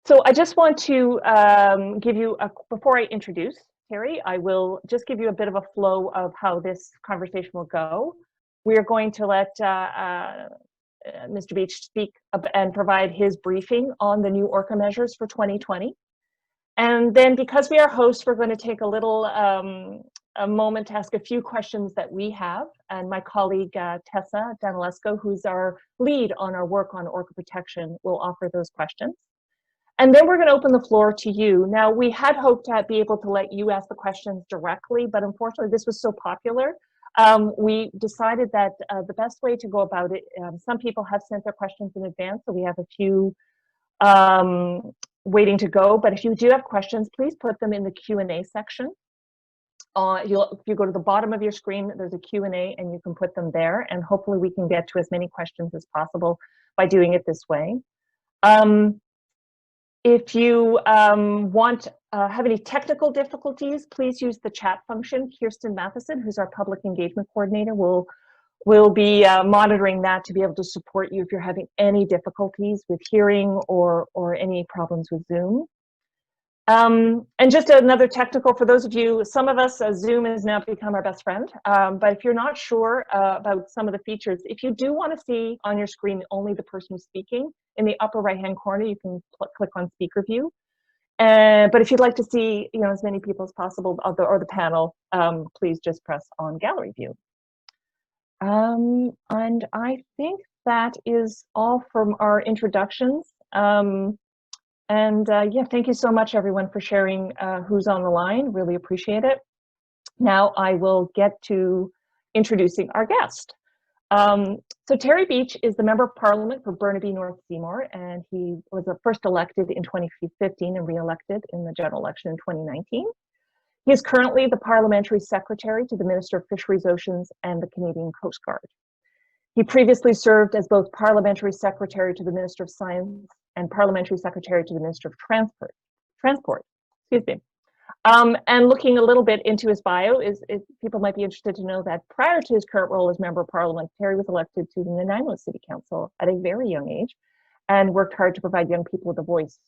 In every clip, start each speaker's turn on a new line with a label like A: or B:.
A: So I just want to give you, before I introduce Terry, I will just give you a bit of a flow of how this conversation will go. We are going to let Mr. Beech speak and provide his briefing on the new ORCA measures for 2020. And then because we are hosts, we're going to take a little a moment to ask a few questions that we have. And my colleague, Tessa Danilesco, who's our lead on our work on ORCA protection, will offer those questions. And then we're going to open the floor to you. Now, we had hoped to be able to let you ask the questions directly, but unfortunately, this was so popular. We decided that the best way to go about it, some people have sent their questions in advance, so we have a few waiting to go. But if you do have questions, please put them in the Q&A section. If you go to the bottom of your screen, there's a Q&A, and you can put them there. And hopefully, we can get to as many questions as possible by doing it this way. If you have any technical difficulties, please use the chat function. Kirsten Matheson, who's our public engagement coordinator, will be monitoring that to be able to support you if you're having any difficulties with hearing or any problems with Zoom. And just another technical for those of you, some of us, Zoom has now become our best friend. But if you're not sure about some of the features, if you do want to see on your screen only the person who's speaking, in the upper right-hand corner, you can click on speaker view. But if you'd like to see as many people as possible or the panel, please just press on gallery view. And I think that is all from our introductions. Yeah, thank you so much, everyone, for sharing who's on the line. Really appreciate it. Now I will get to introducing our guest. So Terry Beech is the Member of Parliament for Burnaby North Seymour, and he was first elected in 2015 and re-elected in the general election in 2019. He is currently the Parliamentary Secretary to the Minister of Fisheries, Oceans, and the Canadian Coast Guard. He previously served as both Parliamentary Secretary to the Minister of Science and Parliamentary Secretary to the Minister of Transport. Excuse me. And looking a little bit into his bio, people might be interested to know that prior to his current role as Member of Parliament, Terry was elected to the Nanaimo City Council at a very young age and worked hard to provide young people with a voice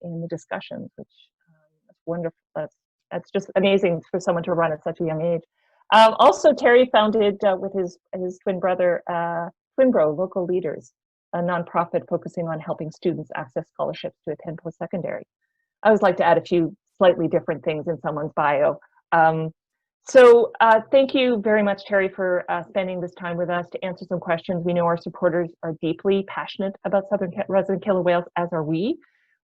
A: in the discussions, which is wonderful. That's just amazing for someone to run at such a young age. Also, Terry founded with his twin brother, Twinbro Local Leaders, a nonprofit focusing on helping students access scholarships to attend post-secondary. I always like to add a few slightly different things in someone's bio. So thank you very much, Terry, for spending this time with us to answer some questions. We know our supporters are deeply passionate about southern resident killer whales, as are we,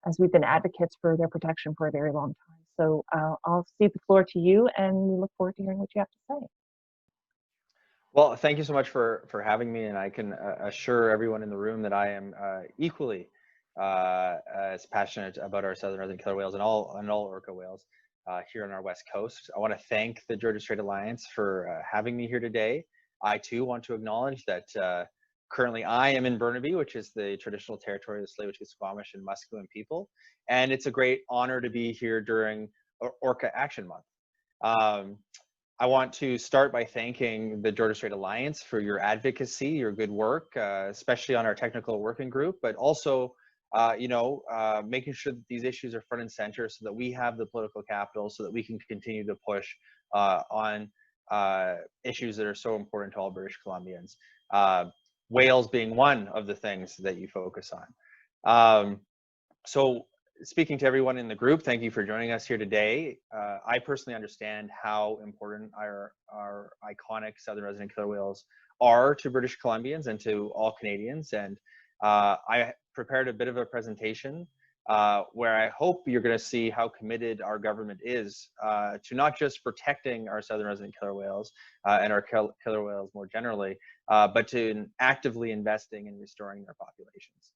A: as we've been advocates for their protection for a very long time. So I'll cede the floor to you, and we look forward to hearing what you have to say.
B: Well, thank you so much for having me, and I can assure everyone in the room that I am equally as passionate about our southern resident killer whales and all orca whales here on our west coast. I want to thank the Georgia Strait Alliance for having me here today. I too want to acknowledge that currently I am in Burnaby, which is the traditional territory of the Tsleil-Waututh, Squamish, and Musqueam people, and it's a great honor to be here during Orca Action Month. I want to start by thanking the Georgia Strait Alliance for your advocacy, your good work, especially on our technical working group, but also making sure that these issues are front and center so that we have the political capital so that we can continue to push on issues that are so important to all British Columbians. Whales being one of the things that you focus on. So speaking to everyone in the group, thank you for joining us here today. I personally understand how important our iconic southern resident killer whales are to British Columbians and to all Canadians. And I prepared a bit of a presentation where I hope you're going to see how committed our government is to not just protecting our southern resident killer whales and our killer whales more generally, but to actively investing in restoring their populations.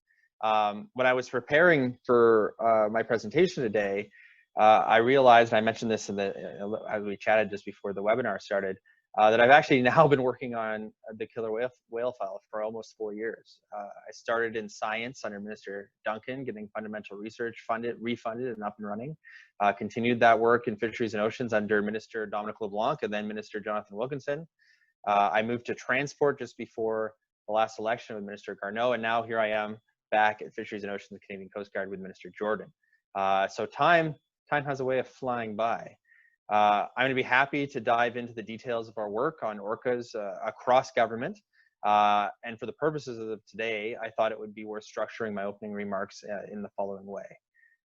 B: When I was preparing for my presentation today, I realized, and I mentioned this as we chatted just before the webinar started, that I've actually now been working on the killer whale file for almost 4 years. I started in science under Minister Duncan, getting fundamental research refunded and up and running. Continued that work in fisheries and oceans under Minister Dominic LeBlanc and then Minister Jonathan Wilkinson. I moved to transport just before the last election with Minister Garneau, and now here I am back at Fisheries and Oceans Canadian Coast Guard with Minister Jordan. So time has a way of flying by. I'm going to be happy to dive into the details of our work on orcas across government. And for the purposes of today, I thought it would be worth structuring my opening remarks in the following way.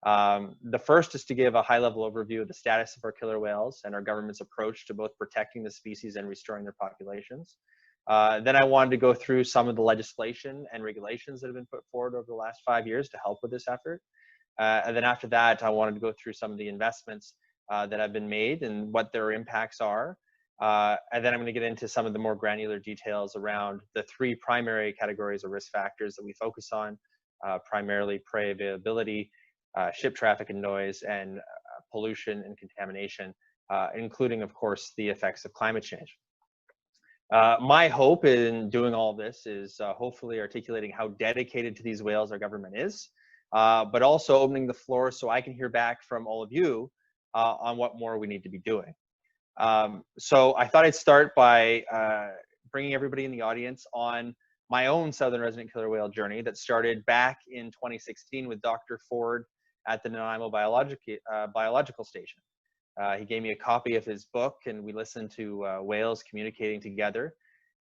B: The first is to give a high-level overview of the status of our killer whales and our government's approach to both protecting the species and restoring their populations. Then I wanted to go through some of the legislation and regulations that have been put forward over the last 5 years to help with this effort. And then after that, I wanted to go through some of the investments that have been made and what their impacts are. And then I'm going to get into some of the more granular details around the 3 primary categories of risk factors that we focus on, primarily prey availability, ship traffic and noise, and pollution and contamination, including, of course, the effects of climate change. My hope in doing all this is hopefully articulating how dedicated to these whales our government is, but also opening the floor so I can hear back from all of you on what more we need to be doing. So I thought I'd start by bringing everybody in the audience on my own southern resident killer whale journey that started back in 2016 with Dr. Ford at the Nanaimo Biological Station. He gave me a copy of his book, and we listened to whales communicating together.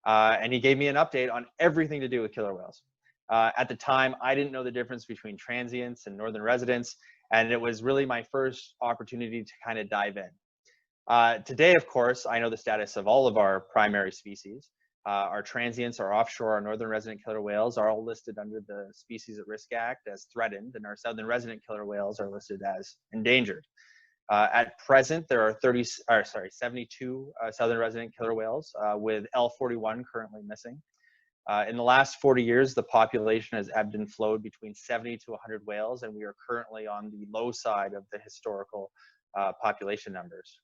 B: And he gave me an update on everything to do with killer whales. At the time, I didn't know the difference between transients and northern residents, and it was really my first opportunity to kind of dive in. Today, of course, I know the status of all of our primary species. Our transients, our offshore, our northern resident killer whales are all listed under the Species at Risk Act as threatened, and our southern resident killer whales are listed as endangered. At present, there are 72 southern resident killer whales, with L41 currently missing. In the last 40 years, the population has ebbed and flowed between 70 to 100 whales, and we are currently on the low side of the historical population numbers.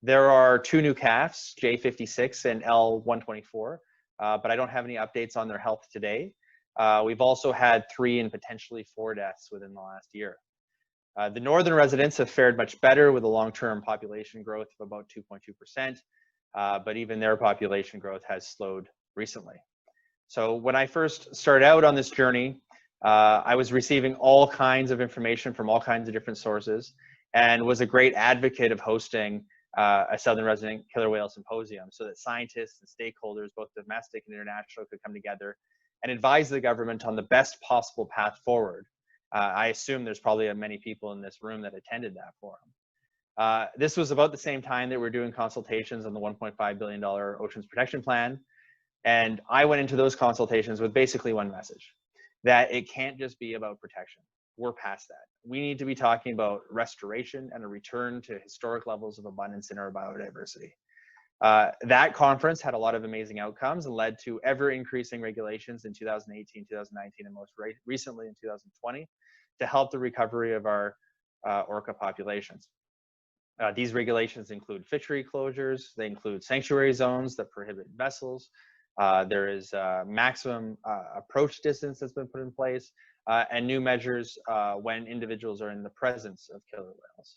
B: There are 2 new calves, J56 and L124, but I don't have any updates on their health today. We've also had 3 and potentially 4 deaths within the last year. The northern residents have fared much better with a long-term population growth of about 2.2%, but even their population growth has slowed recently. So when I first started out on this journey, I was receiving all kinds of information from all kinds of different sources and was a great advocate of hosting a southern resident killer whale symposium so that scientists and stakeholders, both domestic and international, could come together and advise the government on the best possible path forward. I assume there's probably many people in this room that attended that forum. This was about the same time that we're doing consultations on the $1.5 billion Oceans Protection Plan. And I went into those consultations with basically one message, that it can't just be about protection. We're past that. We need to be talking about restoration and a return to historic levels of abundance in our biodiversity. That conference had a lot of amazing outcomes and led to ever increasing regulations in 2018, 2019, and most recently in 2020 to help the recovery of our orca populations. These regulations include fishery closures. They include sanctuary zones that prohibit vessels. There is maximum approach distance that's been put in place, and new measures when individuals are in the presence of killer whales.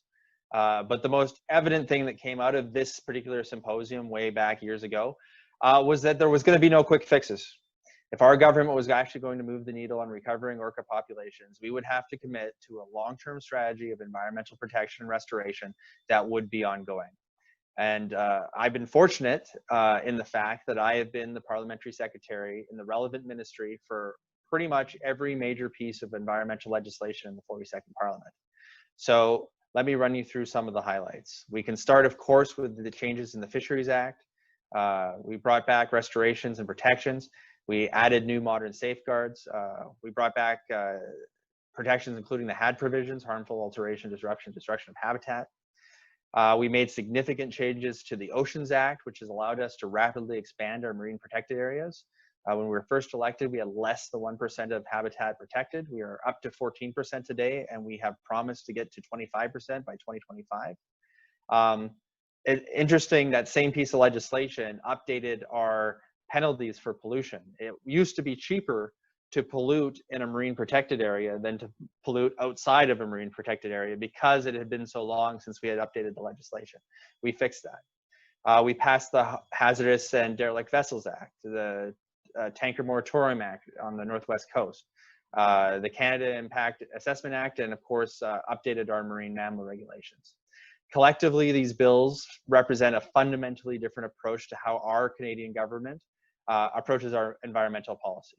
B: But the most evident thing that came out of this particular symposium way back years ago was that there was going to be no quick fixes. If our government was actually going to move the needle on recovering orca populations, we would have to commit to a long-term strategy of environmental protection and restoration that would be ongoing. And I've been fortunate in the fact that I have been the parliamentary secretary in the relevant ministry for pretty much every major piece of environmental legislation in the 42nd Parliament. So let me run you through some of the highlights. We can start, of course, with the changes in the Fisheries Act. We brought back restorations and protections. We added new modern safeguards. We brought back protections, including the HAD provisions, harmful alteration, disruption, destruction of habitat. We made significant changes to the Oceans Act, which has allowed us to rapidly expand our marine protected areas. When we were first elected, we had less than 1% of habitat protected. We are up to 14% today, and we have promised to get to 25% by 2025. It's interesting that same piece of legislation updated our penalties for pollution. It used to be cheaper to pollute in a marine protected area than to pollute outside of a marine protected area because it had been so long since we had updated the legislation. We fixed that. We passed the Hazardous and Derelict Vessels Act, the Tanker Moratorium Act on the Northwest Coast. the Canada Impact Assessment Act, and of course, updated our marine mammal regulations. Collectively, these bills represent a fundamentally different approach to how our Canadian government approaches our environmental policy.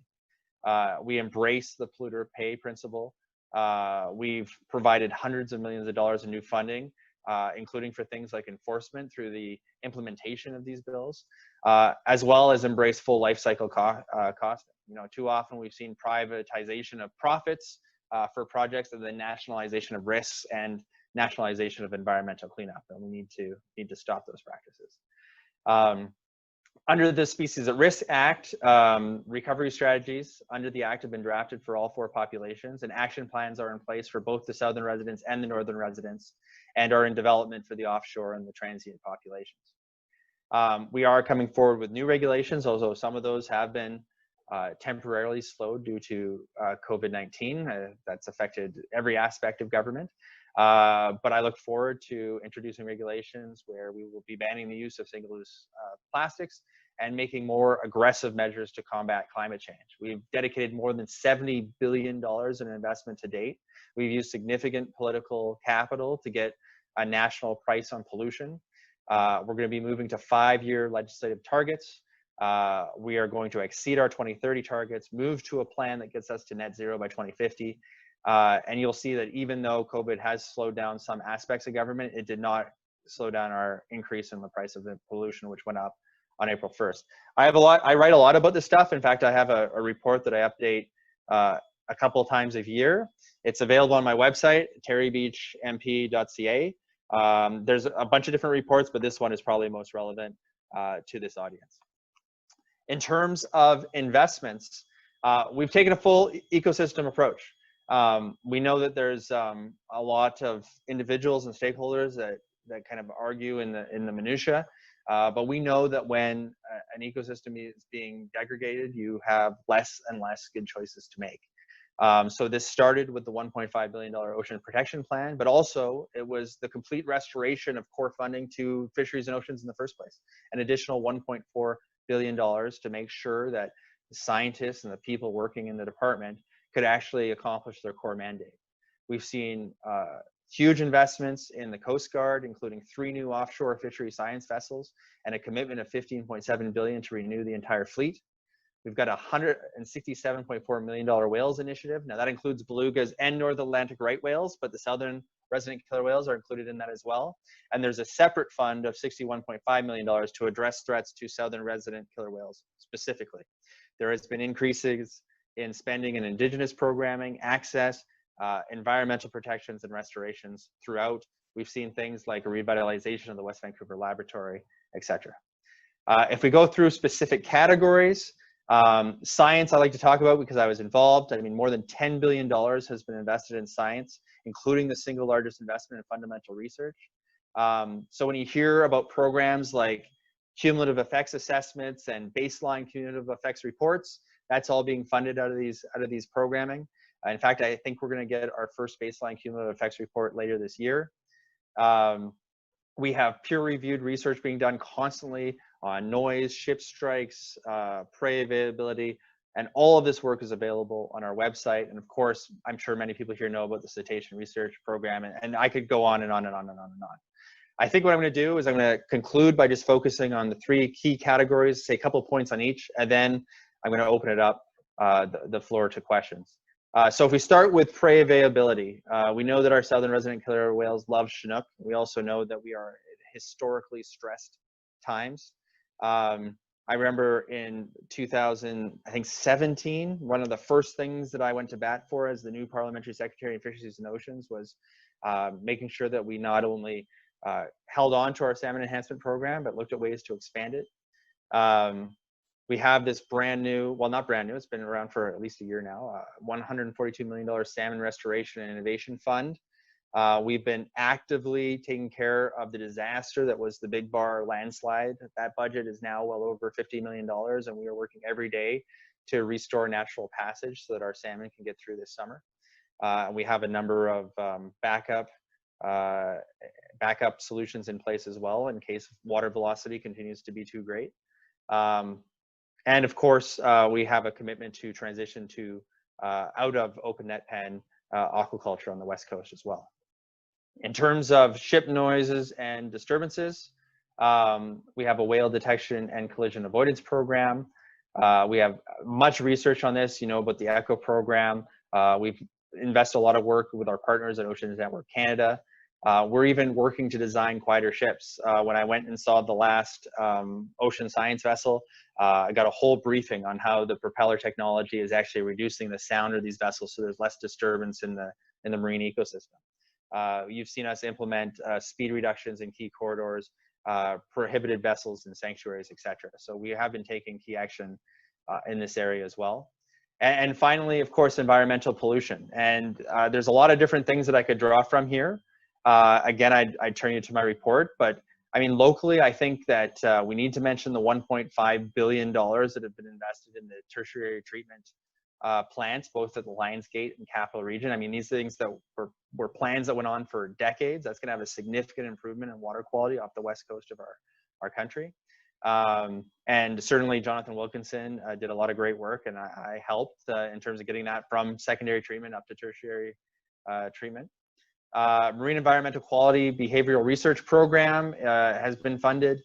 B: We embrace the polluter pay principle. We've provided hundreds of millions of dollars in new funding, including for things like enforcement through the implementation of these bills, as well as embrace full life cycle costing. You know, too often we've seen privatization of profits for projects and then nationalization of risks and nationalization of environmental cleanup, and we need to stop those practices. Under the Species at Risk Act, recovery strategies under the Act have been drafted for all 4 populations, and action plans are in place for both the southern residents and the northern residents, and are in development for the offshore and the transient populations. We are coming forward with new regulations, although some of those have been temporarily slowed due to COVID-19. That's affected every aspect of government. But I look forward to introducing regulations where we will be banning the use of single-use plastics and making more aggressive measures to combat climate change. We've dedicated more than $70 billion in investment to date. We've used significant political capital to get a national price on pollution. We're going to be moving to 5-year legislative targets. We are going to exceed our 2030 targets, move to a plan that gets us to net zero by 2050. And you'll see that even though COVID has slowed down some aspects of government, it did not slow down our increase in the price of the pollution, which went up on April 1st. I write a lot about this stuff. In fact, I have a report that I update a couple of times a year. It's available on my website, terrybeachmp.ca. There's a bunch of different reports, but this one is probably most relevant to this audience. In terms of investments, we've taken a full ecosystem approach. We know that there's a lot of individuals and stakeholders that kind of argue in the minutia, but we know that when an ecosystem is being degraded, you have less and less good choices to make. So this started with the $1.5 billion Ocean Protection Plan, but also it was the complete restoration of core funding to fisheries and oceans in the first place, an additional $1.4 billion to make sure that the scientists and the people working in the department could actually accomplish their core mandate. We've seen huge investments in the Coast Guard, including 3 new offshore fishery science vessels and a commitment of $15.7 billion to renew the entire fleet. We've got a $167.4 million whales initiative. Now that includes belugas and North Atlantic right whales, but the southern resident killer whales are included in that as well. And there's a separate fund of $61.5 million to address threats to southern resident killer whales specifically. There has been increases in spending in Indigenous programming, access, environmental protections and restorations throughout. We've seen things like a revitalization of the West Vancouver Laboratory, etc. If we go through specific categories, science I like to talk about because I was involved. I mean, more than $10 billion has been invested in science, including the single largest investment in fundamental research. So when you hear about programs like cumulative effects assessments and baseline cumulative effects reports, that's all being funded out of these programming. In fact, I think we're going to get our first baseline cumulative effects report later this year. We have peer-reviewed research being done constantly on noise, ship strikes, prey availability, and all of this work is available on our website. And of course, I'm sure many people here know about the Cetacean Research Program, and I could go on and on and on and on and on. I think what I'm going to do is I'm going to conclude by just focusing on the 3 key categories, say a couple of points on each, and then I'm going to open it up the floor to questions. So if we start with prey availability, we know that our southern resident killer whales love Chinook. We also know that we are at historically stressed times. I remember in 2017, one of the first things that I went to bat for as the new Parliamentary Secretary of Fisheries and Oceans was making sure that we not only held on to our salmon enhancement program, but looked at ways to expand it. We have this brand new, well, not brand new, it's been around for at least a year now, $142 million Salmon Restoration and Innovation Fund. We've been actively taking care of the disaster that was the Big Bar landslide. That budget is now well over $50 million, and we are working every day to restore natural passage so that our salmon can get through this summer. We have a number of backup solutions in place as well in case water velocity continues to be too great. And of course, we have a commitment to transition to out of open net pen aquaculture on the West Coast as well. In terms of ship noises and disturbances, we have a whale detection and collision avoidance program. We have much research on this, about the ECHO program. We've invested a lot of work with our partners at Oceans Network Canada. We're even working to design quieter ships. When I went and saw the last ocean science vessel, I got a whole briefing on how the propeller technology is actually reducing the sound of these vessels, so there's less disturbance in the marine ecosystem. You've seen us implement speed reductions in key corridors, prohibited vessels in sanctuaries, etc. So we have been taking key action in this area as well. And finally, of course, environmental pollution. And there's a lot of different things that I could draw from here. Again, I'd turn you to my report, but I mean, locally, I think that we need to mention the $1.5 billion that have been invested in the tertiary treatment plants, both at the Lionsgate and Capital Region. I mean, these things that were plans that went on for decades. That's going to have a significant improvement in water quality off the west coast of our country. And certainly Jonathan Wilkinson did a lot of great work, and I helped in terms of getting that from secondary treatment up to tertiary treatment. Marine environmental quality behavioral research program has been funded.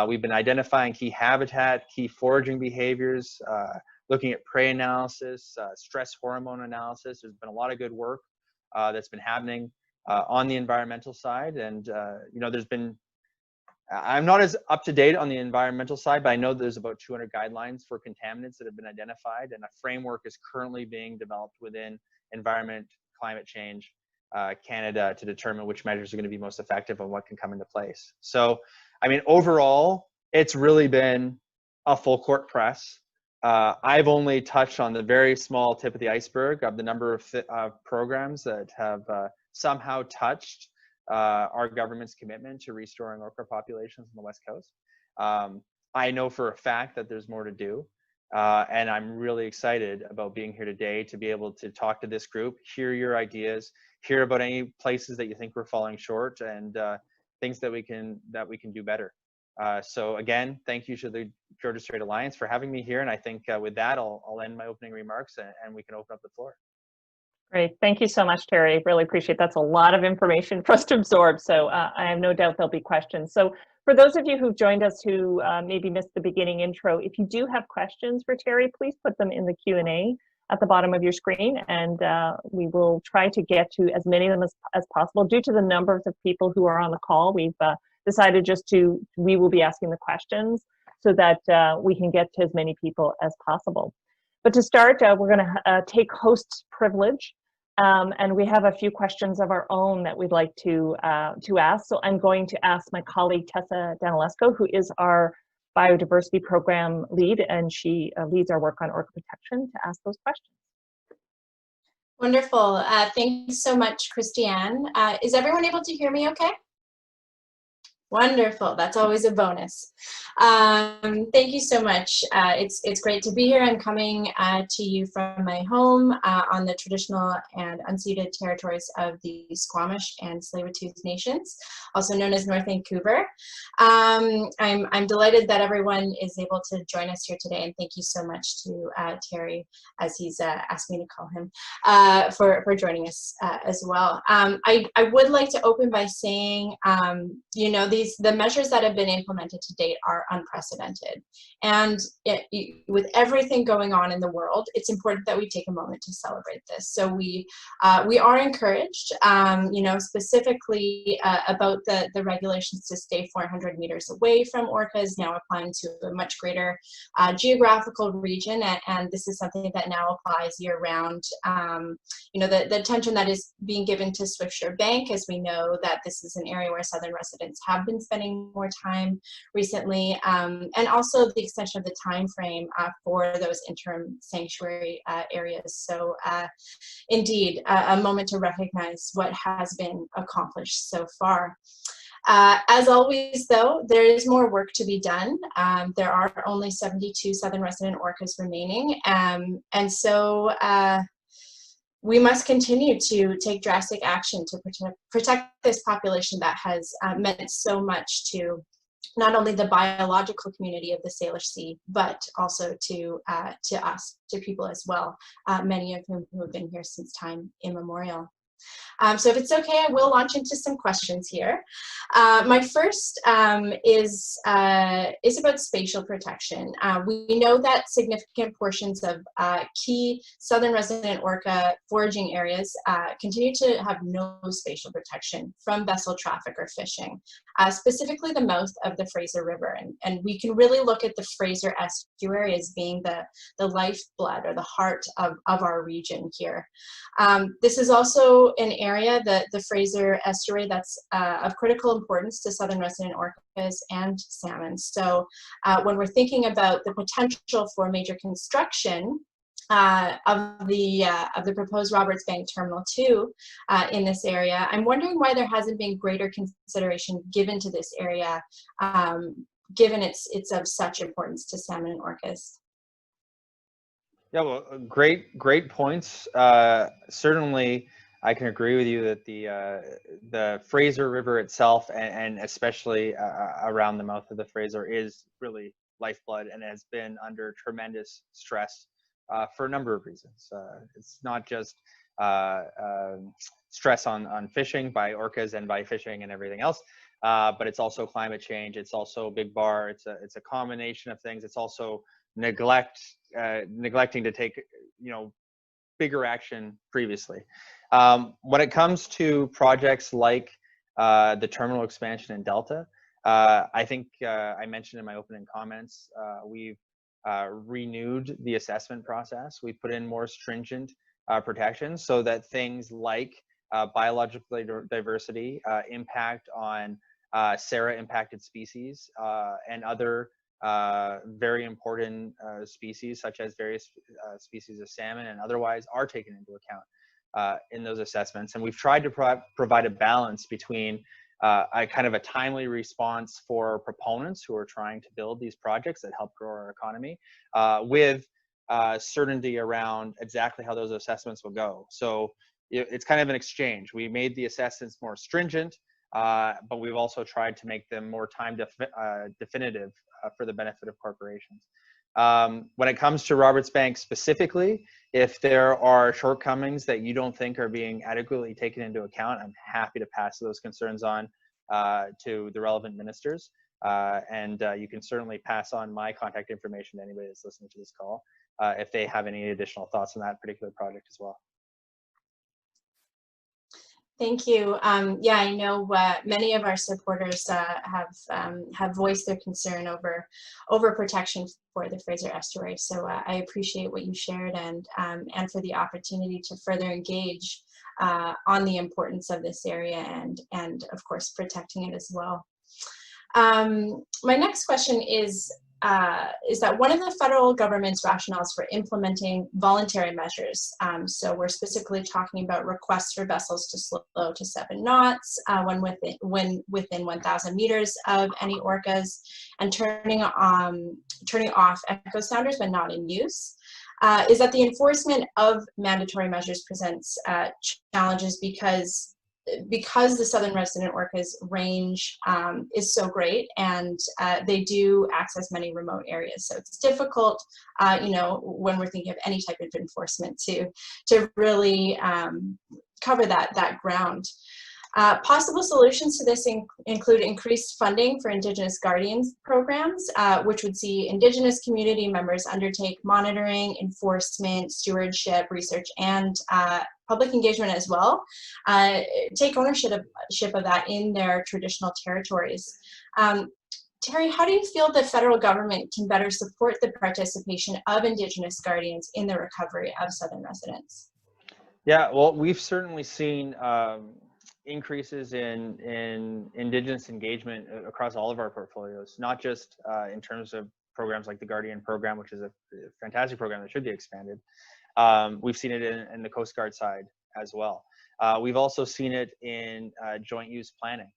B: We've been identifying key habitat, key foraging behaviors, looking at prey analysis, stress hormone analysis. There's been a lot of good work that's been happening on the environmental side. And, there's been, I'm not as up to date on the environmental side, but I know there's about 200 guidelines for contaminants that have been identified, and a framework is currently being developed within Environment, Climate Change Canada to determine which measures are going to be most effective and what can come into place. So, I mean, overall, it's really been a full court press. I've only touched on the very small tip of the iceberg of the number of programs that have somehow touched our government's commitment to restoring orca populations on the West Coast. I know for a fact that there's more to do, and I'm really excited about being here today to be able to talk to this group, hear your ideas, hear about any places that you think we're falling short, and things that we can do better. So again, thank you to the Georgia Strait Alliance for having me here. And I think with that, I'll end my opening remarks and we can open up the floor.
A: Great. Thank you so much, Terry. Really appreciate it. That's a lot of information for us to absorb. So I have no doubt there'll be questions. So for those of you who've joined us who maybe missed the beginning intro, if you do have questions for Terry, please put them in the Q&A at the bottom of your screen, and we will try to get to as many of them as possible. Due to the numbers of people who are on the call, we've decided we will be asking the questions so that we can get to as many people as possible. But to start, we're going to take host's privilege, and we have a few questions of our own that we'd like to ask. So I'm going to ask my colleague Tessa Danilesco, who is our biodiversity program lead, and she leads our work on orca protection, to ask those questions.
C: Wonderful. Thanks so much, Christiane. Is everyone able to hear me okay? Wonderful. That's always a bonus. Thank you so much. It's great to be here. I'm coming to you from my home on the traditional and unceded territories of the Squamish and Tsleil-Waututh Nations, also known as North Vancouver. I'm delighted that everyone is able to join us here today, and thank you so much to Terry, as he's asked me to call him, for joining us as well. I would like to open by saying, the measures that have been implemented to date are unprecedented. And with everything going on in the world, it's important that we take a moment to celebrate this. So we are encouraged, specifically about the regulations to stay 400 meters away from orcas, now applying to a much greater geographical region. And this is something that now applies year round. The attention that is being given to Swiftsure Bank, as we know that this is an area where Southern residents have been spending more time recently, and also the extension of the time frame for those interim sanctuary areas. So indeed, a moment to recognize what has been accomplished so far. As always, though, there is more work to be done. There are only 72 southern resident orcas remaining, and so we must continue to take drastic action to protect this population that has meant so much to not only the biological community of the Salish Sea, but also to us, to people as well, many of whom who have been here since time immemorial. So if it's okay, I will launch into some questions here. My first is about spatial protection. We know that significant portions of key southern resident orca foraging areas continue to have no spatial protection from vessel traffic or fishing, specifically the mouth of the Fraser River. And we can really look at the Fraser estuary as being the lifeblood or the heart of our region here. This is also an area, the Fraser estuary, that's of critical importance to southern resident orcas and salmon. So when we're thinking about the potential for major construction of the proposed Roberts Bank Terminal 2 in this area, I'm wondering why there hasn't been greater consideration given to this area, given it's of such importance to salmon and orcas.
B: Yeah, well, great points. Certainly, I can agree with you that the Fraser River itself, and especially around the mouth of the Fraser, is really lifeblood and has been under tremendous stress for a number of reasons. It's not just stress on fishing by orcas and by fishing and everything else, but it's also climate change. It's also big bar. It's a combination of things. It's also neglecting to take bigger action previously. When it comes to projects like the terminal expansion in Delta, I think I mentioned in my opening comments, we've renewed the assessment process. We put in more stringent protections so that things like biological diversity, impact on SARA impacted species, and other very important species, such as various species of salmon and otherwise, are taken into account in those assessments. And we've tried to provide a balance between a kind of a timely response for proponents who are trying to build these projects that help grow our economy, with certainty around exactly how those assessments will go. So it's kind of an exchange. We made the assessments more stringent, but we've also tried to make them more definitive for the benefit of corporations. When it comes to Roberts Bank specifically, if there are shortcomings that you don't think are being adequately taken into account, I'm happy to pass those concerns on to the relevant ministers. And you can certainly pass on my contact information to anybody that's listening to this call if they have any additional thoughts on that particular project as well.
C: Thank you. Yeah, I know many of our supporters have voiced their concern over protection for the Fraser estuary. So I appreciate what you shared, and for the opportunity to further engage on the importance of this area and of course protecting it as well. My next question is that one of the federal government's rationales for implementing voluntary measures, so we're specifically talking about requests for vessels to slow to 7 knots when within 1,000 meters of any orcas, and turning off echo sounders when not in use, is that the enforcement of mandatory measures presents challenges because the southern resident orcas range is so great, and they do access many remote areas. So it's difficult, when we're thinking of any type of enforcement to really cover that ground. Possible solutions to this include increased funding for Indigenous Guardians programs, which would see Indigenous community members undertake monitoring, enforcement, stewardship, research, and public engagement as well. Take ownership of that in their traditional territories. Terry, how do you feel the federal government can better support the participation of Indigenous Guardians in the recovery of southern residents?
B: Yeah, well, we've certainly seen increases in Indigenous engagement across all of our portfolios, not just in terms of programs like the Guardian program, which is a fantastic program that should be expanded. We've seen it in the Coast Guard side as well. We've also seen it in joint use planning.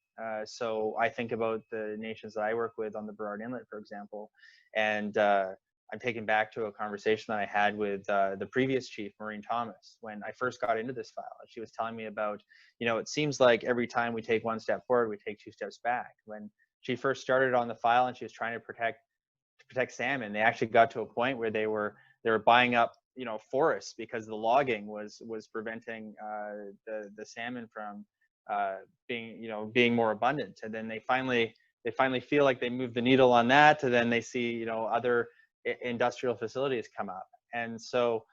B: So I think about the nations that I work with on the Burrard Inlet, for example, and I'm taken back to a conversation that I had with the previous chief, Maureen Thomas, when I first got into this file. She was telling me about, it seems like every time we take one step forward, we take 2 steps back. When she first started on the file and she was trying to protect salmon. They actually got to a point where they were buying up, you know, forests because the logging was preventing the salmon from being more abundant. And then they finally feel like they moved the needle on that, and then they see, you know, other industrial facilities come up. And so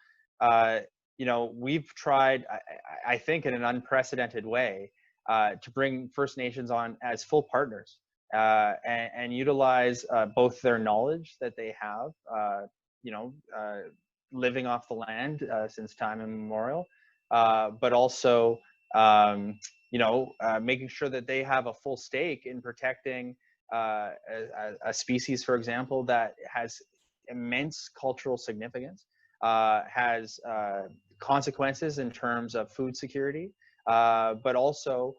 B: you know, we've tried, I think, in an unprecedented way to bring First Nations on as full partners and utilize both their knowledge that they have, you know, living off the land since time immemorial, but also, you know, making sure that they have a full stake in protecting a species, for example, that has immense cultural significance, has consequences in terms of food security, but also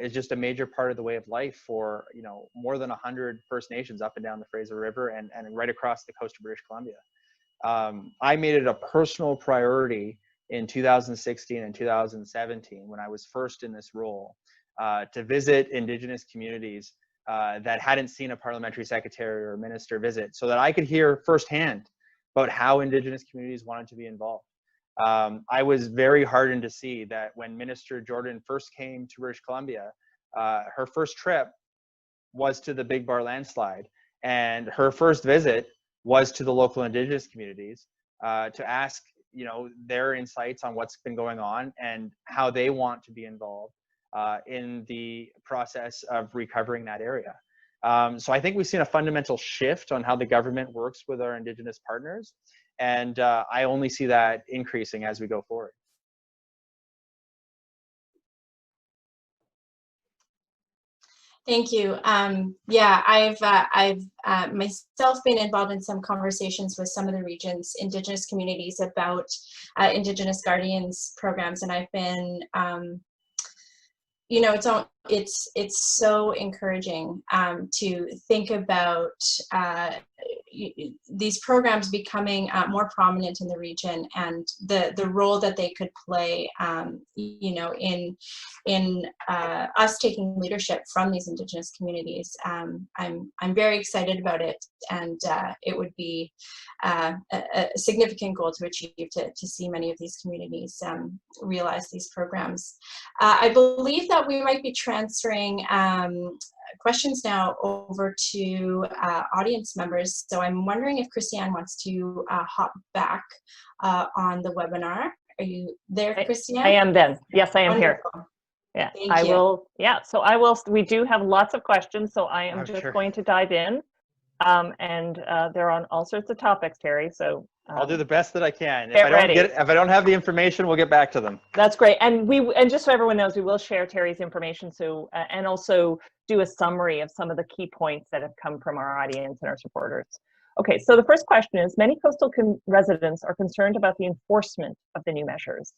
B: is just a major part of the way of life for, you know, more than 100 First Nations up and down the Fraser River and right across the coast of British Columbia. I made it a personal priority in 2016 and 2017 when I was first in this role to visit Indigenous communities that hadn't seen a parliamentary secretary or minister visit, so that I could hear firsthand about how Indigenous communities wanted to be involved. I was very heartened to see that when Minister Jordan first came to British Columbia, her first trip was to the Big Bar landslide, and her first visit was to the local Indigenous communities to ask, you know, their insights on what's been going on and how they want to be involved in the process of recovering that area. So I think we've seen a fundamental shift on how the government works with our Indigenous partners, and I only see that increasing as we go forward.
C: Thank you. Yeah, I've myself been involved in some conversations with some of the region's Indigenous communities about Indigenous Guardians programs, and I've been, you know, it's so encouraging to think about these programs becoming more prominent in the region, and the role that they could play, you know, in us taking leadership from these Indigenous communities. I'm very excited about it, and it would be a significant goal to achieve, to see many of these communities realize these programs. I believe that we might be transferring questions now over to audience members. So I'm wondering if Christiane wants to hop back on the webinar. Are you there, Christiane?
A: I am, Ben. Yes, I am. Wonderful. Here. Yeah,
C: Thank
A: I
C: you.
A: will. Yeah, so I will. We do have lots of questions, so I am just going to dive in. And they're on all sorts of topics, Terry. So
B: I'll do the best that I can.
A: If
B: I don't have the information, we'll get back to them.
A: That's great. And just so everyone knows, we will share Terry's information. So and also do a summary of some of the key points that have come from our audience and our supporters. Okay, so the first question is: many coastal residents are concerned about the enforcement of the new measures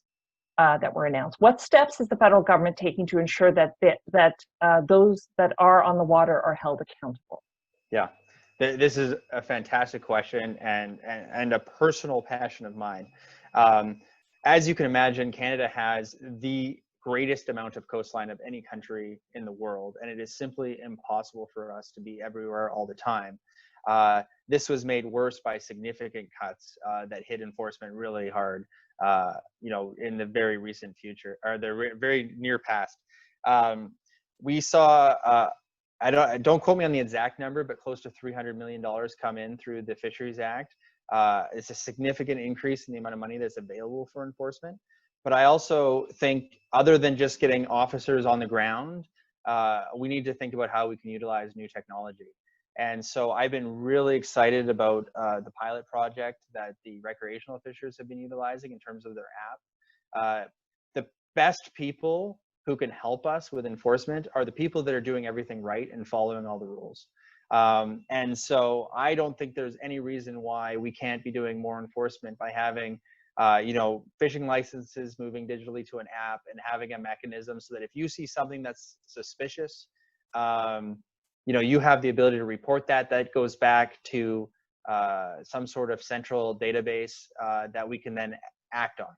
A: that were announced. What steps is the federal government taking to ensure that those that are on the water are held accountable?
B: Yeah. This is a fantastic question and a personal passion of mine. As you can imagine, Canada has the greatest amount of coastline of any country in the world, and it is simply impossible for us to be everywhere all the time. This was made worse by significant cuts that hit enforcement really hard, you know, in the very recent future, or the very near past. We saw don't quote me on the exact number, but close to $300 million come in through the Fisheries Act. It's a significant increase in the amount of money that's available for enforcement. But I also think, other than just getting officers on the ground, we need to think about how we can utilize new technology. And so I've been really excited about the pilot project that the recreational fishers have been utilizing in terms of their app. The best people who can help us with enforcement are the people that are doing everything right and following all the rules. And so I don't think there's any reason why we can't be doing more enforcement by having, you know, fishing licenses moving digitally to an app, and having a mechanism so that if you see something that's suspicious, you know, you have the ability to report that. That goes back to some sort of central database that we can then act on.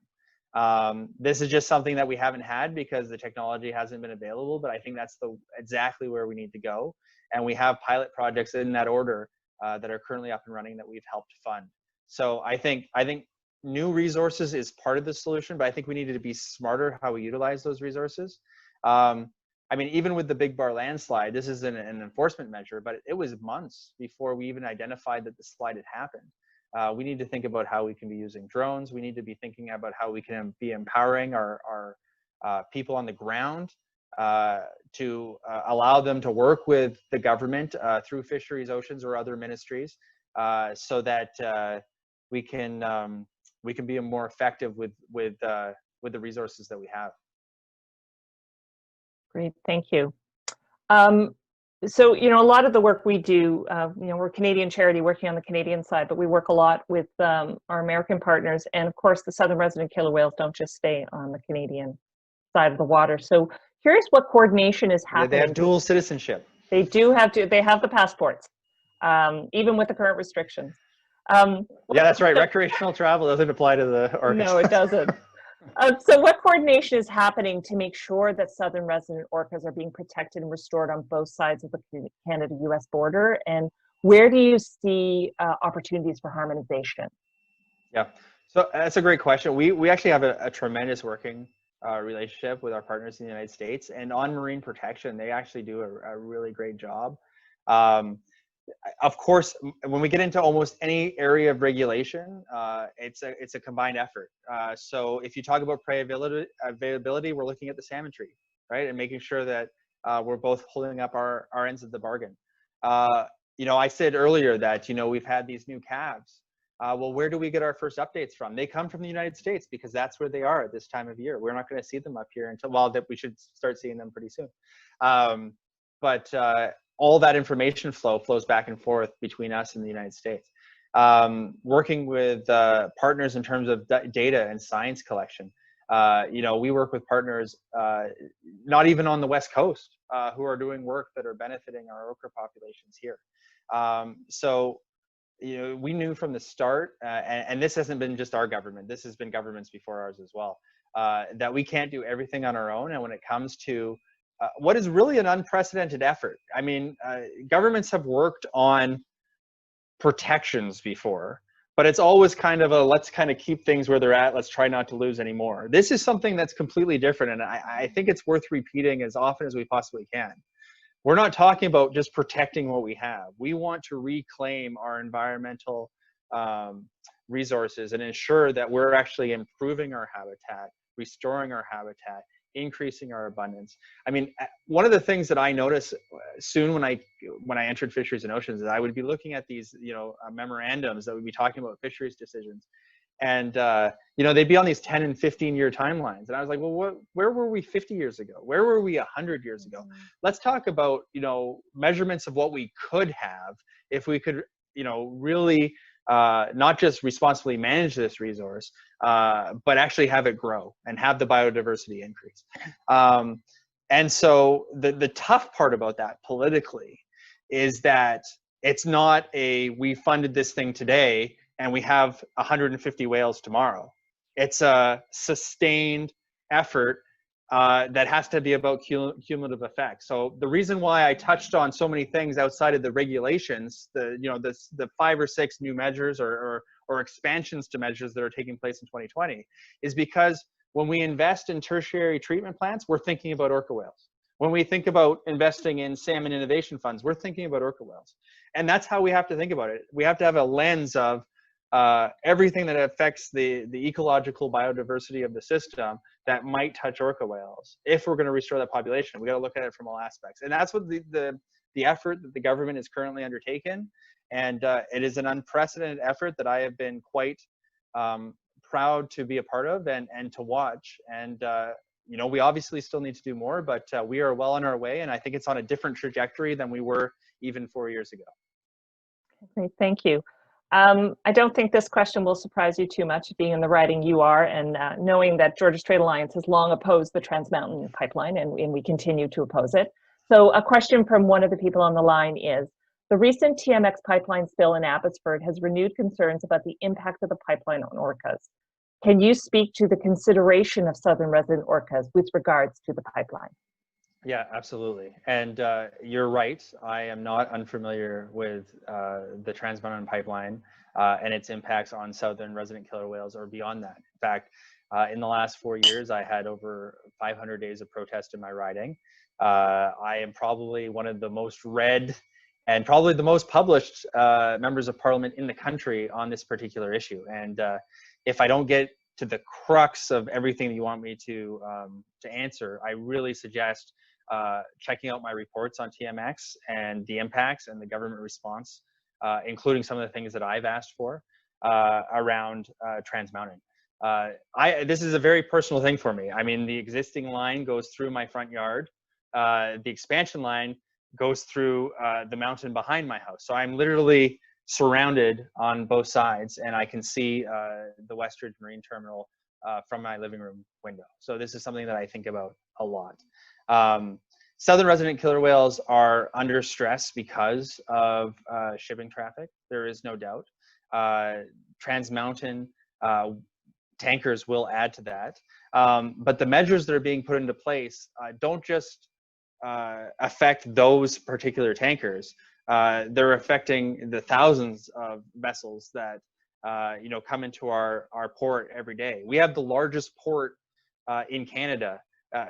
B: This is just something that we haven't had because the technology hasn't been available, but I think that's exactly where we need to go. And we have pilot projects in that order that are currently up and running that we've helped fund. So I think new resources is part of the solution, but I think we needed to be smarter how we utilize those resources. I mean, even with the Big Bar landslide, this is an enforcement measure, but it was months before we even identified that the slide had happened. We need to think about how we can be using drones. We need to be thinking about how we can be empowering our people on the ground to allow them to work with the government through fisheries, oceans, or other ministries, so that we can be more effective with the resources that we have.
A: Great, thank you. So, a lot of the work we do, we're a Canadian charity working on the Canadian side, but we work a lot with our American partners. And of course, the southern resident killer whales don't just stay on the Canadian side of the water. So curious what coordination is happening.
B: They have dual citizenship.
A: They do have they have the passports, even with the current restrictions.
B: Yeah, that's right. Recreational travel doesn't apply to the orcas.
A: No, it doesn't. So what coordination is happening to make sure that southern resident orcas are being protected and restored on both sides of the Canada-US border? And where do you see opportunities for harmonization?
B: Yeah, so that's a great question. We actually have a tremendous working relationship with our partners in the United States. And on marine protection, they actually do a really great job. Of course, when we get into almost any area of regulation, it's a combined effort. So if you talk about prey availability, we're looking at the salmon tree, right? And making sure that we're both holding up our ends of the bargain. I said earlier that, we've had these new calves. Well, where do we get our first updates from? They come from the United States because that's where they are at this time of year. We're not going to see them up here until, well, that we should start seeing them pretty soon. But all that information flows back and forth between us and the United States. Working with partners in terms of data and science collection. We work with partners not even on the West Coast who are doing work that are benefiting our orca populations here. So we knew from the start, and this hasn't been just our government, this has been governments before ours as well, that we can't do everything on our own. And when it comes to what is really an unprecedented effort. I mean, governments have worked on protections before, but it's always kind of let's kind of keep things where they're at. Let's try not to lose anymore. This is something that's completely different. And I think it's worth repeating as often as we possibly can. We're not talking about just protecting what we have. We want to reclaim our environmental resources and ensure that we're actually improving our habitat, restoring our habitat, increasing our abundance. I mean, one of the things that I noticed soon when I entered fisheries and oceans is I would be looking at these, memorandums that would be talking about fisheries decisions, and they'd be on these 10 and 15-year timelines, and I was like, well, where were we 50 years ago? Where were we 100 years ago? Let's talk about measurements of what we could have if we could really not just responsibly manage this resource, but actually have it grow and have the biodiversity increase. And so the tough part about that politically is that it's not we funded this thing today and we have 150 whales tomorrow. It's a sustained effort that has to be about cumulative effect. So the reason why I touched on so many things outside of the regulations, the 5 or 6 new measures or expansions to measures that are taking place in 2020, is because when we invest in tertiary treatment plants, we're thinking about orca whales. When we think about investing in salmon innovation funds, we're thinking about orca whales. And that's how we have to think about it. We have to have a lens of everything that affects the ecological biodiversity of the system that might touch orca whales. If we're going to restore that population, we got to look at it from all aspects. And that's what the effort that the government is currently undertaken. And it is an unprecedented effort that I have been quite proud to be a part of and to watch. And we obviously still need to do more, but we are well on our way. And I think it's on a different trajectory than we were even 4 years ago.
A: Great, thank you. I don't think this question will surprise you too much, being in the riding you are, and knowing that Georgia Strait Alliance has long opposed the Trans Mountain pipeline, and we continue to oppose it. So a question from one of the people on the line is, the recent TMX pipeline spill in Abbotsford has renewed concerns about the impact of the pipeline on orcas. Can you speak to the consideration of southern resident orcas with regards to the pipeline?
B: Yeah, absolutely. And you're right. I am not unfamiliar with the Trans Mountain Pipeline and its impacts on southern resident killer whales or beyond that. In fact, in the last 4 years, I had over 500 days of protest in my riding. I am probably one of the most read and probably the most published members of parliament in the country on this particular issue. And if I don't get to the crux of everything that you want me to answer, I really suggest checking out my reports on TMX and the impacts and the government response, including some of the things that I've asked for around Trans Mountain. This is a very personal thing for me. I mean, the existing line goes through my front yard. The expansion line goes through the mountain behind my house. So I'm literally surrounded on both sides, and I can see the Westridge Marine Terminal from my living room window. So this is something that I think about a lot. Southern resident killer whales are under stress because of shipping traffic. There is no doubt. Trans Mountain tankers will add to that. But the measures that are being put into place don't just affect those particular tankers. They're affecting the thousands of vessels that come into our port every day. We have the largest port in Canada.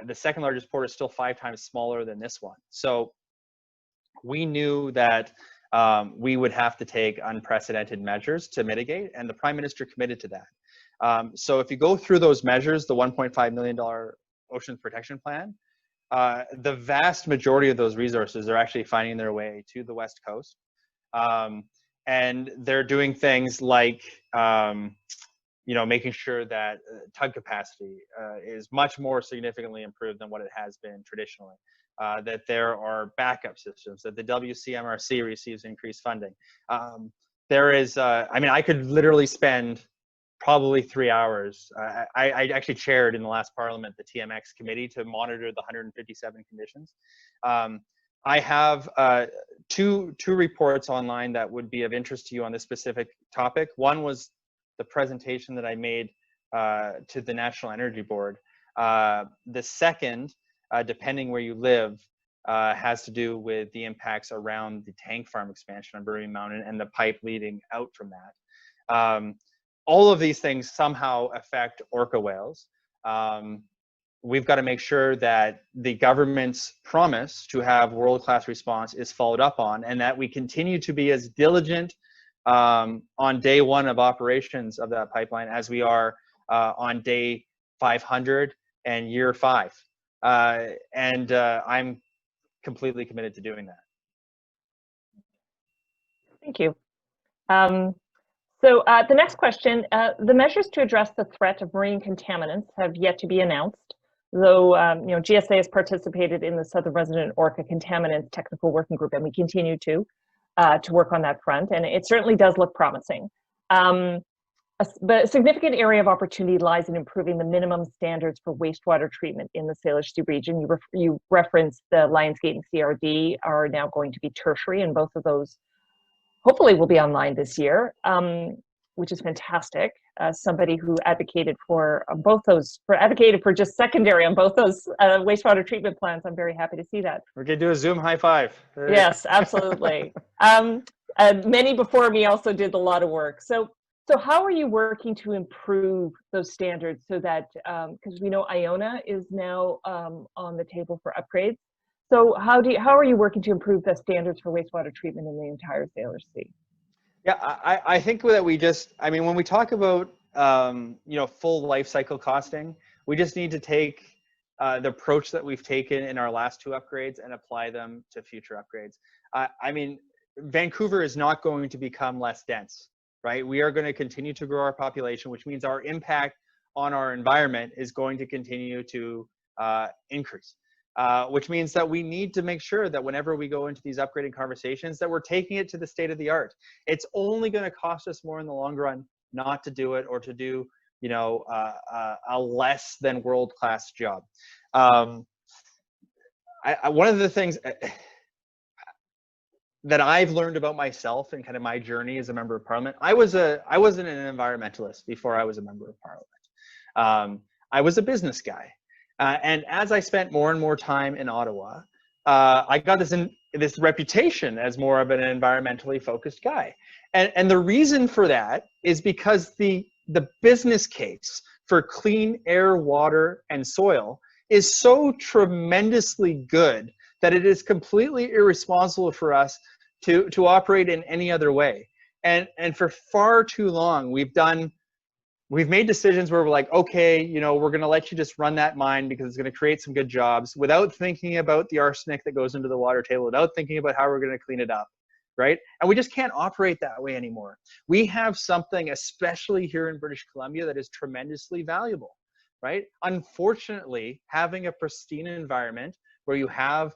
B: The second largest port is still 5 times smaller than this one. So we knew that we would have to take unprecedented measures to mitigate, and the Prime Minister committed to that. So if you go through those measures, the $1.5 million Oceans Protection Plan, the vast majority of those resources are actually finding their way to the West Coast. And they're doing things like making sure that tug capacity is much more significantly improved than what it has been traditionally. That there are backup systems, that the WCMRC receives increased funding. There is, I could literally spend probably 3 hours. I actually chaired in the last parliament the TMX committee to monitor the 157 conditions. I have two reports online that would be of interest to you on this specific topic. One was the presentation that I made to the National Energy Board. The second, depending where you live, has to do with the impacts around the tank farm expansion on Brewery Mountain and the pipe leading out from that. All of these things somehow affect orca whales. We've got to make sure that the government's promise to have world-class response is followed up on, and that we continue to be as diligent on day 1 of operations of that pipeline as we are on day 500 and year 5. I'm completely committed to doing that.
A: Thank you. So the next question, the measures to address the threat of marine contaminants have yet to be announced, though GSA has participated in the Southern Resident Orca Contaminants Technical Working Group, and we continue to work on that front, and it certainly does look promising. But a significant area of opportunity lies in improving the minimum standards for wastewater treatment in the Salish Sea region. You referenced the Lionsgate and CRD are now going to be tertiary, and both of those hopefully will be online this year, which is fantastic. Somebody who advocated for both those, advocated for just secondary on both those wastewater treatment plants. I'm very happy to see that.
B: We're gonna do a Zoom high five.
A: Yes, absolutely. Many before me also did a lot of work. So how are you working to improve those standards so that, because we know Iona is now on the table for upgrades. So how are you working to improve the standards for wastewater treatment in the entire Salish Sea?
B: Yeah, I think that when we talk about full life cycle costing, we just need to take the approach that we've taken in our last 2 upgrades and apply them to future upgrades. Vancouver is not going to become less dense, right? We are going to continue to grow our population, which means our impact on our environment is going to continue to increase. Which means that we need to make sure that whenever we go into these upgrading conversations, that we're taking it to the state of the art. It's only going to cost us more in the long run not to do it, or to do, a less than world-class job. One of the things that I've learned about myself and kind of my journey as a member of parliament, I wasn't an environmentalist before I was a member of parliament. I was a business guy. And as I spent more and more time in Ottawa, I got this reputation as more of an environmentally focused guy. And the reason for that is because the business case for clean air, water, and soil is so tremendously good that it is completely irresponsible for us to operate in any other way. And for far too long, we've made decisions where we're like, okay, you know, we're going to let you just run that mine because it's going to create some good jobs without thinking about the arsenic that goes into the water table, without thinking about how we're going to clean it up, right? And we just can't operate that way anymore. We have something, especially here in British Columbia, that is tremendously valuable, right? Unfortunately, having a pristine environment where you have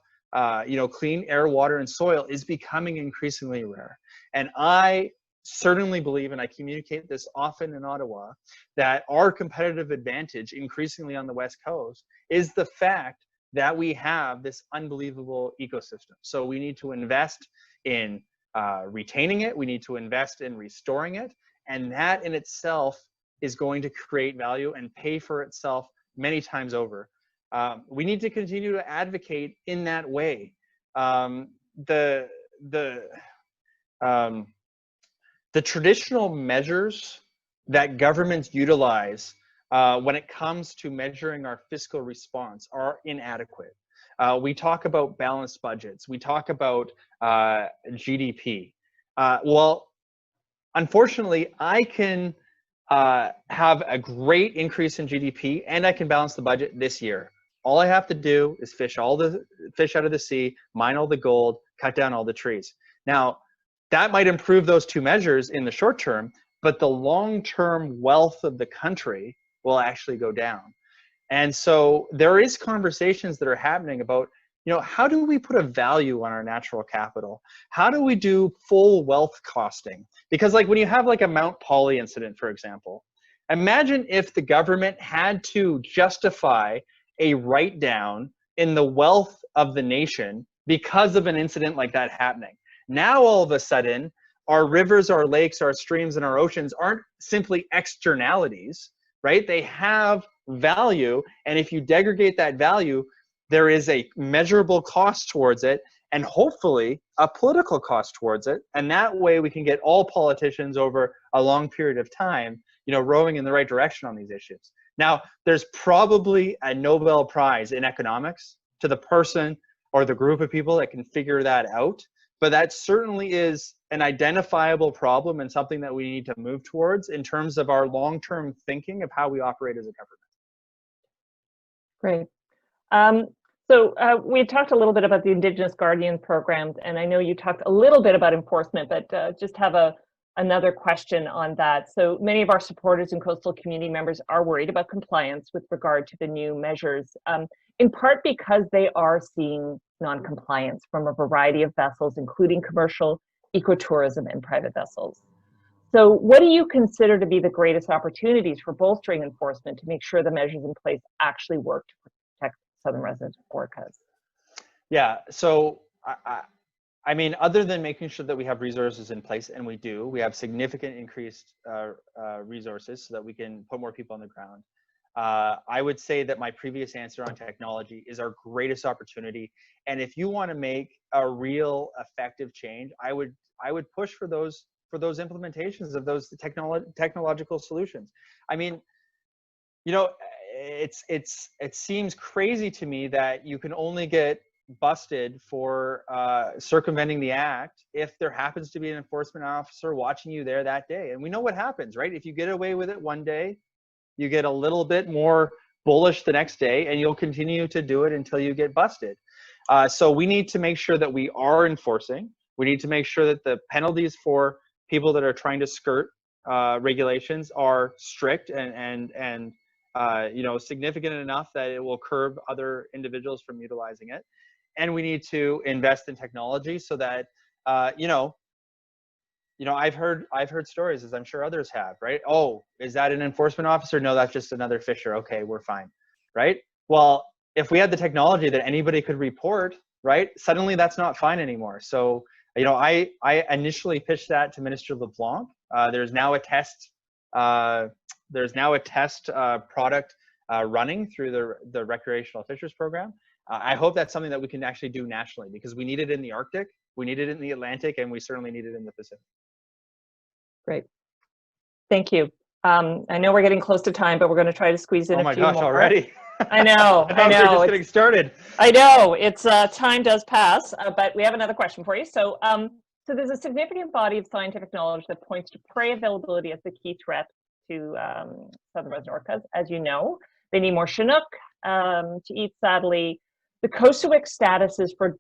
B: you know, clean air, water, and soil is becoming increasingly rare. And I certainly believe, and I communicate this often in Ottawa, that our competitive advantage increasingly on the West Coast is the fact that we have this unbelievable ecosystem. So we need to invest in retaining it, we need to invest in restoring it, and that in itself is going to create value and pay for itself many times over. We need to continue to advocate in that way. The traditional measures that governments utilize when it comes to measuring our fiscal response are inadequate. We talk about balanced budgets. We talk about GDP. Well, unfortunately, I can have a great increase in GDP and I can balance the budget this year. All I have to do is fish all the fish out of the sea, mine all the gold, cut down all the trees. Now, that might improve those two measures in the short term, but the long-term wealth of the country will actually go down. And so there is conversations that are happening about, you know, how do we put a value on our natural capital? How do we do full wealth costing? Because like when you have like a Mount Poly incident, for example, imagine if the government had to justify a write-down in the wealth of the nation because of an incident like that happening. Now, all of a sudden, our rivers, our lakes, our streams, and our oceans aren't simply externalities, right? They have value, and if you degrade that value, there is a measurable cost towards it, and hopefully a political cost towards it. And that way we can get all politicians over a long period of time, you know, rowing in the right direction on these issues. Now, there's probably a Nobel Prize in economics to the person or the group of people that can figure that out. But that certainly is an identifiable problem and something that we need to move towards in terms of our long-term thinking of how we operate as a government.
A: Great. So we talked a little bit about the Indigenous Guardian programs, and I know you talked a little bit about enforcement, but just have another question on that. So many of our supporters and coastal community members are worried about compliance with regard to the new measures, in part because they are seeing non-compliance from a variety of vessels, including commercial, ecotourism, and private vessels. So what do you consider to be the greatest opportunities for bolstering enforcement to make sure the measures in place actually work to protect southern resident orcas?
B: Yeah, so I mean, other than making sure that we have resources in place, and we do, we have significant increased resources so that we can put more people on the ground. I would say that my previous answer on technology is our greatest opportunity. And if you want to make a real effective change, I would push for those implementations of those technological solutions. I mean, you know, it seems crazy to me that you can only get busted for circumventing the act if there happens to be an enforcement officer watching you there that day. And we know what happens, right? If you get away with it one day, you get a little bit more bullish the next day, and you'll continue to do it until you get busted. So we need to make sure that we are enforcing. We need to make sure that the penalties for people that are trying to skirt regulations are strict and you know, significant enough that it will curb other individuals from utilizing it. And we need to invest in technology so that you know, I've heard stories, as I'm sure others have, right? Oh, is that an enforcement officer? No, that's just another fisher. Okay, we're fine, right? Well, if we had the technology that anybody could report, right? Suddenly that's not fine anymore. So, you know, I initially pitched that to Minister LeBlanc. There's now a test there's now a test product running through the recreational fishers program. I hope that's something that we can actually do nationally, because we need it in the Arctic, we need it in the Atlantic, and we certainly need it in the Pacific.
A: Great. Thank you. I know we're getting close to time, but we're going to try to squeeze in a few more.
B: Oh my gosh, already?
A: I know.
B: I know. We're just getting started.
A: I know. It's time does pass, but we have another question for you. So, so there's a significant body of scientific knowledge that points to prey availability as the key threat to southern resident orcas. As you know, they need more Chinook to eat. Sadly, the Coastal statuses for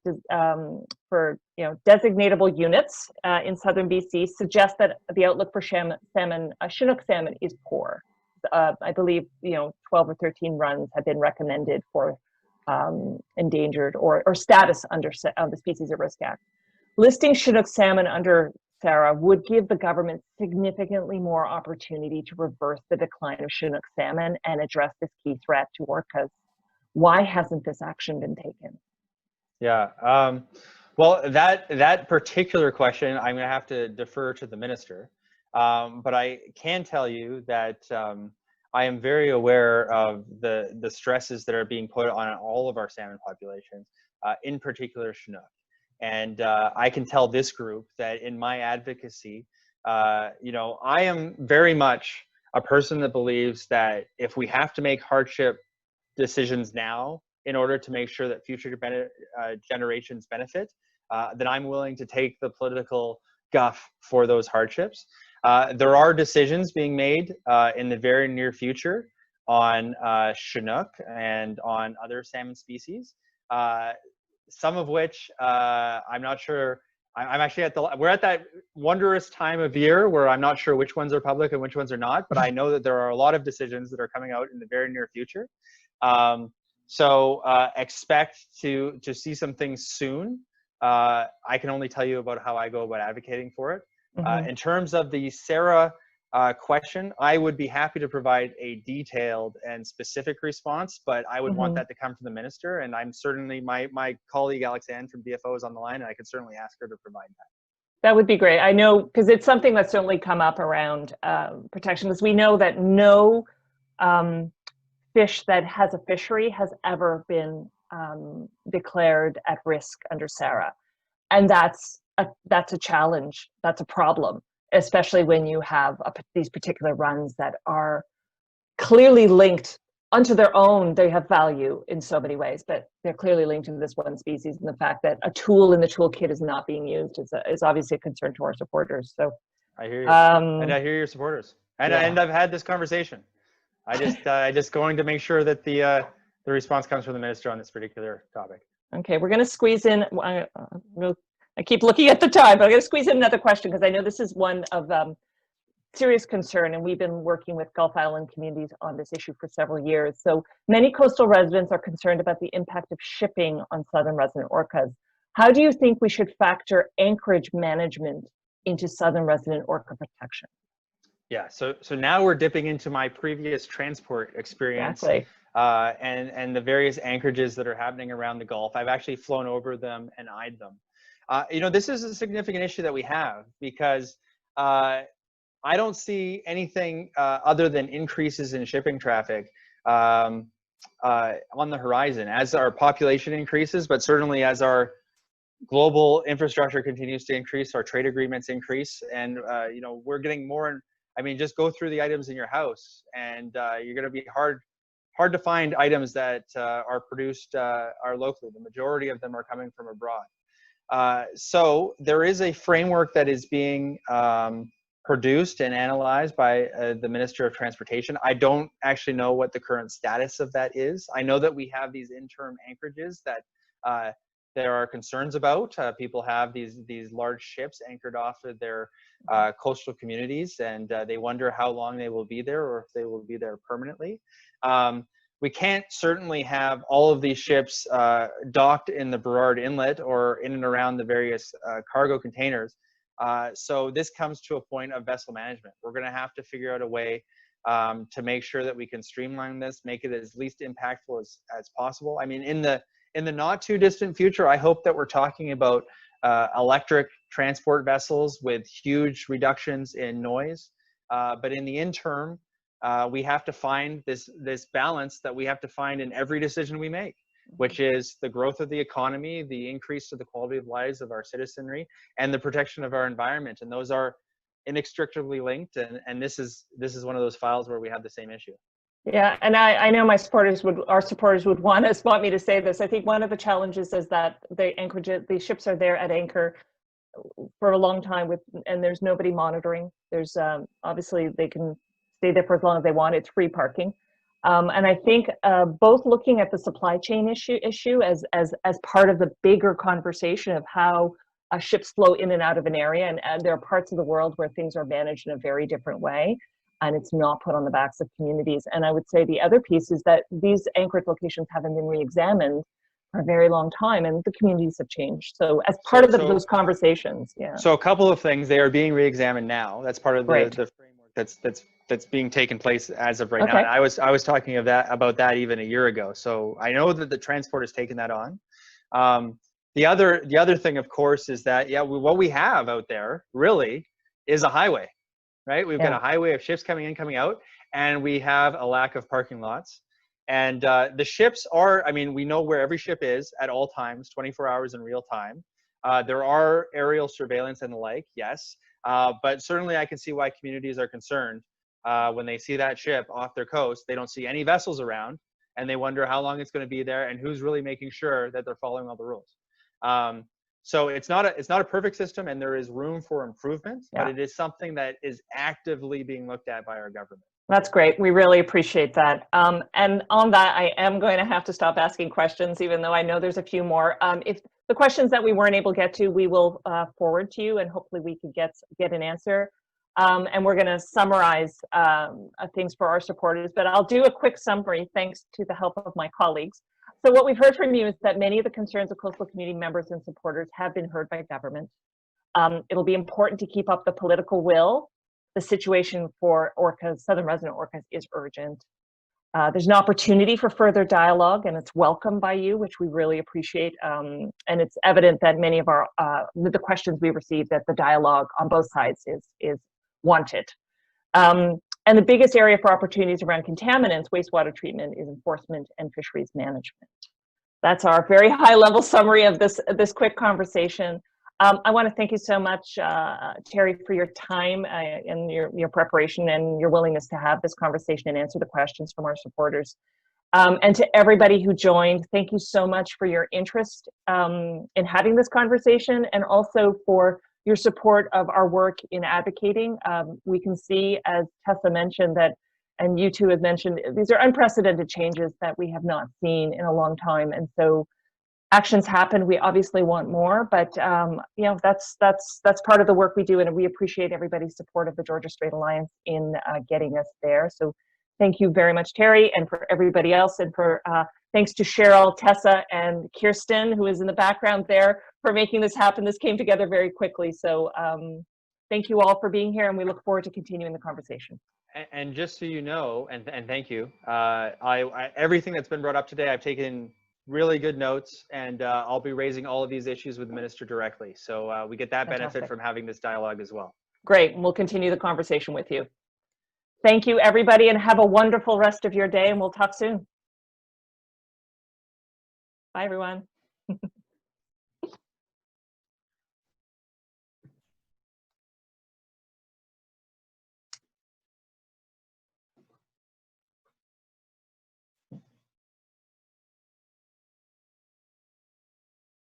A: designatable units in southern BC suggest that the outlook for Chinook salmon is poor. I believe 12 or 13 runs have been recommended for endangered or status under the Species at Risk Act. Listing Chinook salmon under SARA would give the government significantly more opportunity to reverse the decline of Chinook salmon and address this key threat to orcas. Why hasn't this action been taken?
B: Yeah, well, that particular question, I'm going to have to defer to the minister. But I can tell you that I am very aware of the stresses that are being put on all of our salmon populations, in particular Chinook. And I can tell this group that in my advocacy, I am very much a person that believes that if we have to make hardship decisions now in order to make sure that future generations benefit, then I'm willing to take the political guff for those hardships. There are decisions being made in the very near future on Chinook and on other salmon species, some of which I'm not sure. I'm actually we're at that wondrous time of year where I'm not sure which ones are public and which ones are not, but I know that there are a lot of decisions that are coming out in the very near future. So expect to see some things soon. I can only tell you about how I go about advocating for it. In terms of the SARA question, I would be happy to provide a detailed and specific response, but I would want that to come from the minister. And I'm certainly, my colleague Alexanne from DFO is on the line, and I could certainly ask her to provide that.
A: That would be great. I know, because it's something that's certainly come up around protection, because we know that no fish that has a fishery has ever been declared at risk under SARA. And that's a challenge, that's a problem, especially when you have these particular runs that are clearly linked unto their own. They have value in so many ways, but they're clearly linked to this one species, and the fact that a tool in the toolkit is not being used is obviously a concern to our supporters. So
B: I hear you, and I hear your supporters, and I've had this conversation. I just going to make sure that the response comes from the minister on this particular topic.
A: Okay, we're going to squeeze in. I keep looking at the time, but I'm going to squeeze in another question, because I know this is one of serious concern, and we've been working with Gulf Island communities on this issue for several years. So many coastal residents are concerned about the impact of shipping on southern resident orcas. How do you think we should factor anchorage management into southern resident orca protection?
B: Yeah, so now we're dipping into my previous transport experience.
A: Exactly.
B: And the various anchorages that are happening around the Gulf. I've actually flown over them and eyed them. This is a significant issue that we have, because I don't see anything other than increases in shipping traffic on the horizon as our population increases, but certainly as our global infrastructure continues to increase, our trade agreements increase, and we're getting more. I mean, just go through the items in your house, and you're going to be hard to find items that are produced are locally. The majority of them are coming from abroad. So there is a framework that is being produced and analyzed by the Minister of Transportation. I don't actually know what the current status of that is. I know that we have these interim anchorages that there are concerns about. People have these large ships anchored off of their coastal communities, and they wonder how long they will be there, or if they will be there permanently. We can't certainly have all of these ships docked in the Burrard Inlet or in and around the various cargo containers. So this comes to a point of vessel management. We're going to have to figure out a way to make sure that we can streamline this, make it as least impactful as possible. I mean, in the not too distant future, I hope that we're talking about electric transport vessels with huge reductions in noise. But in the interim, we have to find this balance that we have to find in every decision we make, which is the growth of the economy, the increase to the quality of lives of our citizenry, and the protection of our environment. And those are inextricably linked. And this is one of those files where we have the same issue.
A: Yeah, and I know our supporters would want me to say this. I think one of the challenges is that the ships are there at anchor for a long time and there's nobody monitoring. There's obviously they can stay there for as long as they want. It's free parking. And I think both looking at the supply chain issue as part of the bigger conversation of how ships flow in and out of an area, and there are parts of the world where things are managed in a very different way, and it's not put on the backs of communities. And I would say the other piece is that these anchored locations haven't been re-examined for a very long time, and the communities have changed. So as part of those conversations, yeah.
B: So a couple of things, they are being re-examined now. That's part of the framework that's being taken place as of right now. And I was talking about that even a year ago. So I know that the transport has taken that on. The other thing, of course, is that what we have out there really is a highway, right? We've got a highway of ships coming in, coming out, and we have a lack of parking lots. And the ships are, I mean, we know where every ship is at all times, 24 hours in real time. There are aerial surveillance and the like, yes. But certainly I can see why communities are concerned when they see that ship off their coast. They don't see any vessels around, and they wonder how long it's going to be there and who's really making sure that they're following all the rules. So it's not a perfect system, and there is room for improvement, but it is something that is actively being looked at by our government.
A: That's great. We really appreciate that. And on that, I am going to have to stop asking questions, even though I know there's a few more. If the questions that we weren't able to get to, we will forward to you, and hopefully we could get an answer. And we're going to summarize things for our supporters, but I'll do a quick summary thanks to the help of my colleagues. So what we've heard from you is that many of the concerns of coastal community members and supporters have been heard by government. It'll be important to keep up the political will. The situation for orcas, southern resident orcas, is urgent. There's an opportunity for further dialogue, and it's welcomed by you, which we really appreciate. And it's evident that many of the questions we received, that the dialogue on both sides is wanted. And the biggest area for opportunities around contaminants, wastewater treatment, is enforcement and fisheries management. That's our very high-level summary of this quick conversation. I want to thank you so much, Terry, for your time and your preparation and your willingness to have this conversation and answer the questions from our supporters. And to everybody who joined, thank you so much for your interest in having this conversation, and also for your support of our work in advocating. We can see, as Tessa mentioned, and you two have mentioned, these are unprecedented changes that we have not seen in a long time. And so actions happen. We obviously want more, but you know, that's part of the work we do, and we appreciate everybody's support of the Georgia Strait Alliance in getting us there. So thank you very much, Terry, and for everybody else, and for thanks to Cheryl, Tessa, and Kirsten, who is in the background there, for making this happen. This came together very quickly. So thank you all for being here, and we look forward to continuing the conversation.
B: And just so you know, and thank you, everything that's been brought up today, I've taken really good notes, and I'll be raising all of these issues with the minister directly. So we get that benefit from having this dialogue as well.
A: Great, and we'll continue the conversation with you. Thank you, everybody, and have a wonderful rest of your day, and we'll talk soon. Bye, everyone.